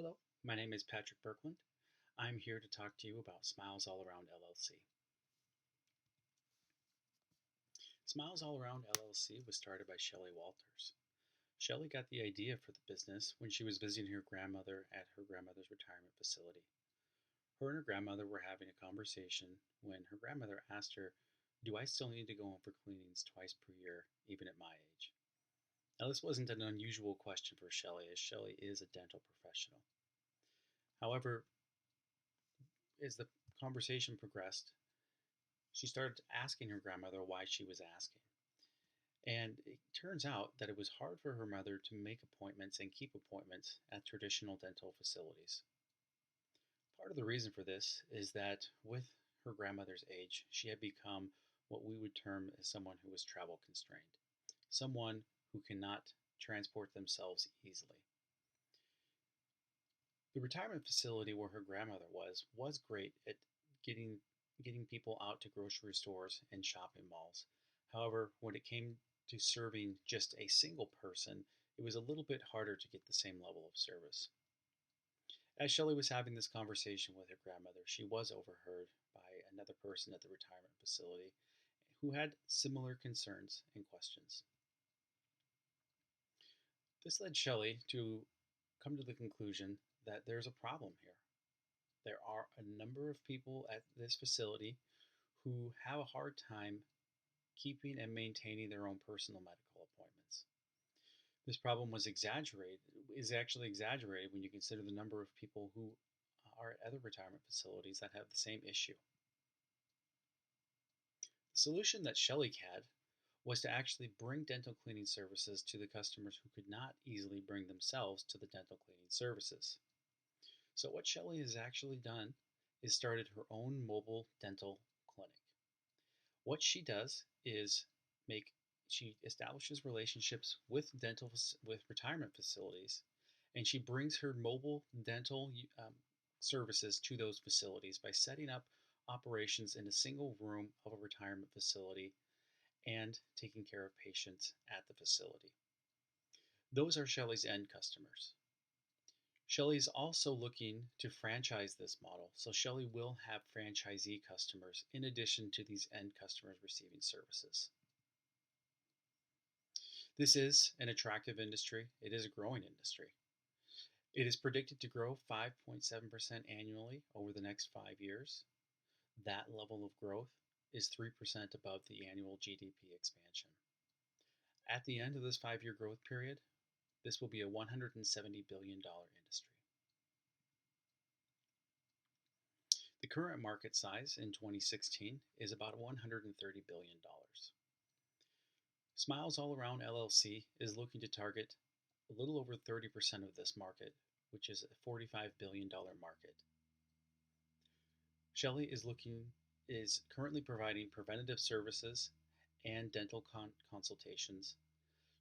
Hello, my name is Patrick Birkeland. I'm here to talk to you about Smiles All Around LLC. Smiles All Around LLC was started by Shelly Walters. Shelly got the idea for the business when she was visiting her grandmother at her grandmother's retirement facility. Her and her grandmother were having a conversation when her grandmother asked her, "Do I still need to go in for cleanings twice per year, even at my age?" Now, this wasn't an unusual question for Shelly, as Shelly is a dental professional. However, as the conversation progressed, she started asking her grandmother why she was asking. And it turns out that it was hard for her mother to make appointments and keep appointments at traditional dental facilities. Part of the reason for this is that with her grandmother's age, she had become what we would term as someone who was travel constrained, someone who cannot transport themselves easily. The retirement facility where her grandmother was great at getting getting people out to grocery stores and shopping malls. However, when it came to serving just a single person, it was a little bit harder to get the same level of service. As Shelley was having this conversation with her grandmother, she was overheard by another person at the retirement facility who had similar concerns and questions. This led Shelley to come to the conclusion that there's a problem here. There are a number of people at this facility who have a hard time keeping and maintaining their own personal medical appointments. This problem is actually exaggerated when you consider the number of people who are at other retirement facilities that have the same issue. The solution that Shelley had was to actually bring dental cleaning services to the customers who could not easily bring themselves to the dental cleaning services. So what Shelley has actually done is started her own mobile dental clinic. What she does is she establishes relationships with retirement facilities, and she brings her mobile dental services to those facilities by setting up operations in a single room of a retirement facility and taking care of patients at the facility. Those are Shelley's end customers. Shelley's also looking to franchise this model, so Shelley will have franchisee customers in addition to these end customers receiving services. This is an attractive industry. It is a growing industry. It is predicted to grow 5.7% annually over the next 5 years. That level of growth is 3% above the annual GDP expansion. At the end of this 5-year growth period, this will be a $170 billion industry. The current market size in 2016 is about $130 billion. Smiles All Around LLC is looking to target a little over 30% of this market, which is a $45 billion market. Shelley is currently providing preventative services and dental consultations.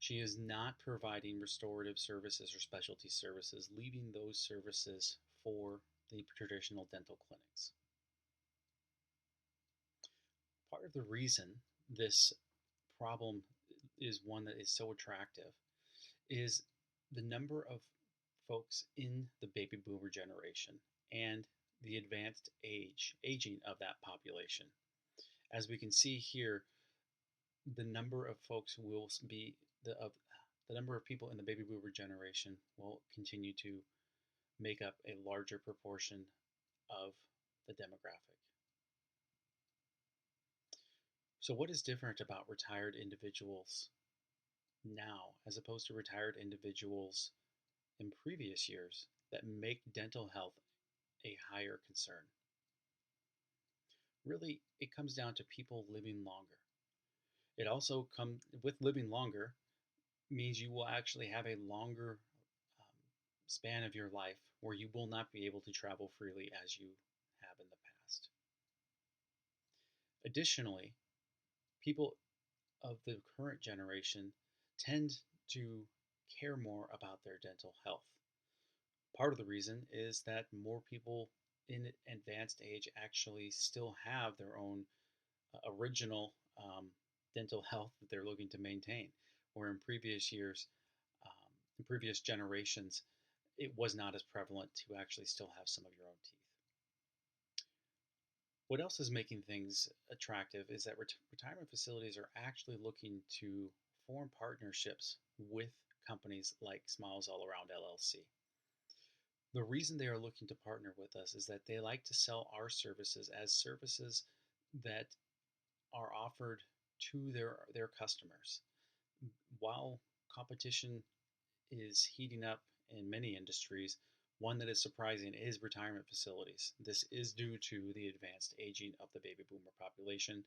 She is not providing restorative services or specialty services, leaving those services for the traditional dental clinics. Part of the reason this problem is one that is so attractive is the number of folks in the baby boomer generation and the advanced aging of that population. As we can see here, the number of folks will be the number of people in the baby boomer generation will continue to make up a larger proportion of the demographic. So what is different about retired individuals now as opposed to retired individuals in previous years that make dental health a higher concern? Really, it comes down to people living longer. It also comes with living longer means you will actually have a longer span of your life where you will not be able to travel freely as you have in the past. Additionally, people of the current generation tend to care more about their dental health. Part of the reason is that more people in advanced age actually still have their own original dental health that they're looking to maintain, where in previous years, in previous generations, it was not as prevalent to actually still have some of your own teeth. What else is making things attractive is that retirement facilities are actually looking to form partnerships with companies like Smiles All Around LLC. The reason they are looking to partner with us is that they like to sell our services as services that are offered to their customers. While competition is heating up in many industries, one that is surprising is retirement facilities. This is due to the advanced aging of the baby boomer population.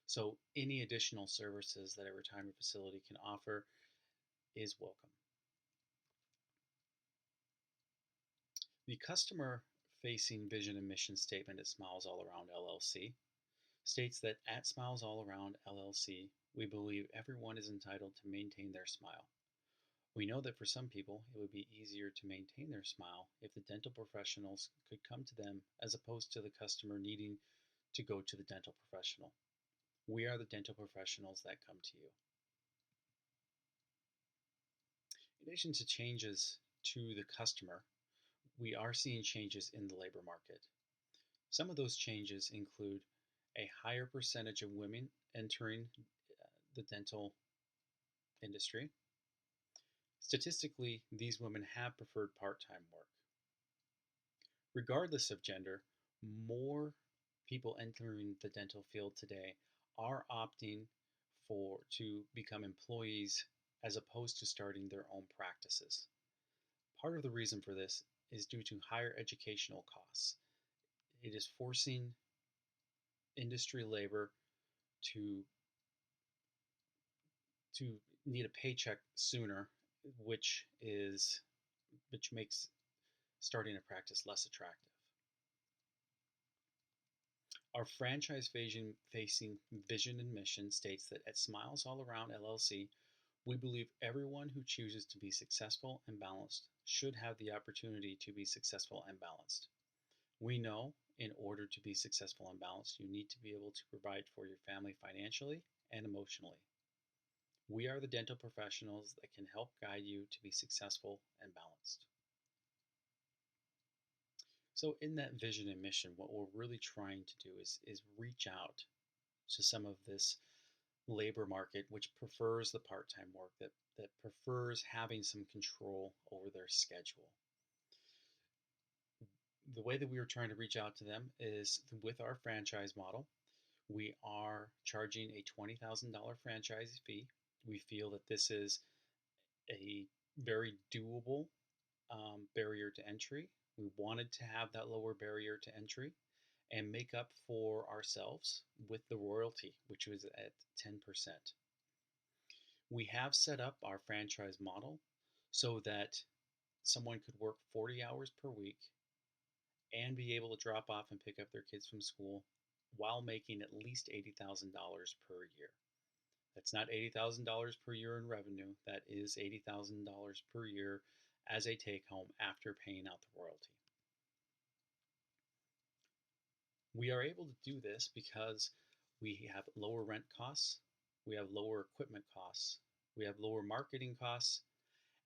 So, any additional services that a retirement facility can offer is welcome. The customer facing vision and mission statement at Smiles All Around LLC states that at Smiles All Around LLC, we believe everyone is entitled to maintain their smile. We know that for some people, it would be easier to maintain their smile if the dental professionals could come to them as opposed to the customer needing to go to the dental professional. We are the dental professionals that come to you. In addition to changes to the customer, we are seeing changes in the labor market. Some of those changes include a higher percentage of women entering the dental industry. Statistically, these women have preferred part-time work. Regardless of gender, more people entering the dental field today are opting to become employees as opposed to starting their own practices. Part of the reason for this is due to higher educational costs. It is forcing industry labor to need a paycheck sooner, which makes starting a practice less attractive. Our franchise-facing vision and mission states that at Smiles All Around LLC, we believe everyone who chooses to be successful and balanced should have the opportunity to be successful and balanced. We know in order to be successful and balanced, you need to be able to provide for your family financially and emotionally. We are the dental professionals that can help guide you to be successful and balanced. So in that vision and mission, what we're really trying to do is reach out to some of this labor market which prefers the part-time work, that prefers having some control over their schedule. The way that we are trying to reach out to them is with our franchise model. We are charging a $20,000 franchise fee. We feel that this is a very doable barrier to entry. We wanted to have that lower barrier to entry and make up for ourselves with the royalty, which was at 10%. We have set up our franchise model so that someone could work 40 hours per week and be able to drop off and pick up their kids from school while making at least $80,000 per year. That's not $80,000 per year in revenue. That is $80,000 per year as a take-home after paying out the royalty. We are able to do this because we have lower rent costs, we have lower equipment costs, we have lower marketing costs,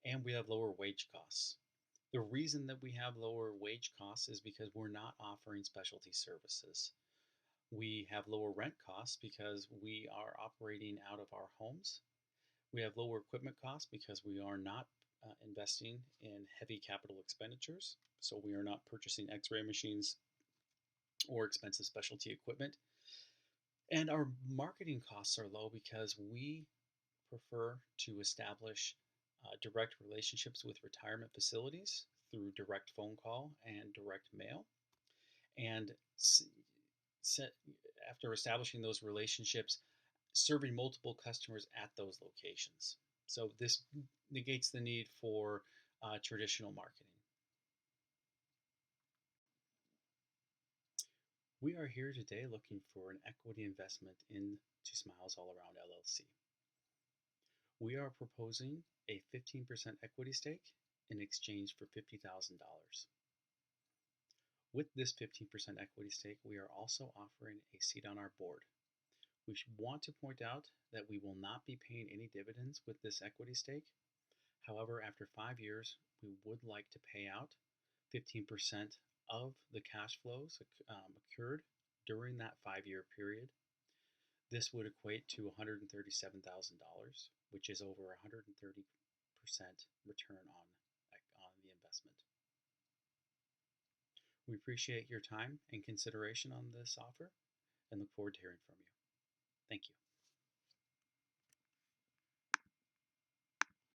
and we have lower wage costs. The reason that we have lower wage costs is because we're not offering specialty services. We have lower rent costs because we are operating out of our homes. We have lower equipment costs because we are not investing in heavy capital expenditures. So we are not purchasing x-ray machines or expensive specialty equipment. And our marketing costs are low because we prefer to establish direct relationships with retirement facilities through direct phone call and direct mail. And after establishing those relationships, serving multiple customers at those locations. So this negates the need for traditional marketing. We are here today looking for an equity investment into Smiles All Around LLC. We are proposing a 15% equity stake in exchange for $50,000. With this 15% equity stake, we are also offering a seat on our board. We want to point out that we will not be paying any dividends with this equity stake. However, after 5 years, we would like to pay out 15% of the cash flows occurred during that 5 year period. This would equate to $137,000, which is over 130% return on the investment. We appreciate your time and consideration on this offer and look forward to hearing from you. Thank you.